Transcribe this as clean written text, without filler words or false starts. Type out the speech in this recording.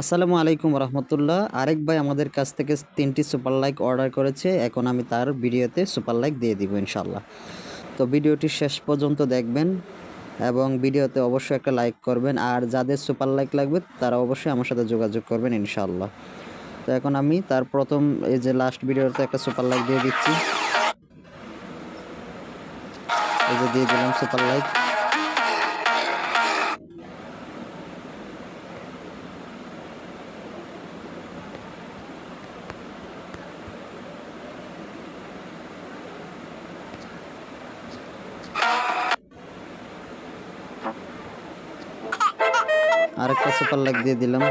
আসসালামু আলাইকুম রহমতুল্লাহ। আরেক ভাই আমাদের কাছ থেকে 3টি সুপার লাইক অর্ডার করেছে। এখন আমি তার ভিডিওতে সুপার লাইক দিয়ে দিব ইনশাল্লাহ। তো ভিডিওটি শেষ পর্যন্ত দেখবেন এবং ভিডিওতে অবশ্যই একটা লাইক করবেন। আর যাদের সুপার লাইক লাগবে তারা অবশ্যই আমার সাথে যোগাযোগ করবেন ইনশাল্লাহ। তো এখন আমি তার প্রথম এই যে লাস্ট ভিডিওতে একটা সুপার লাইক দিয়ে দিচ্ছি। এই যে দিয়ে দিলাম সুপার লাইক। আরেকটা সুপার লাইক দিয়ে দিলাম।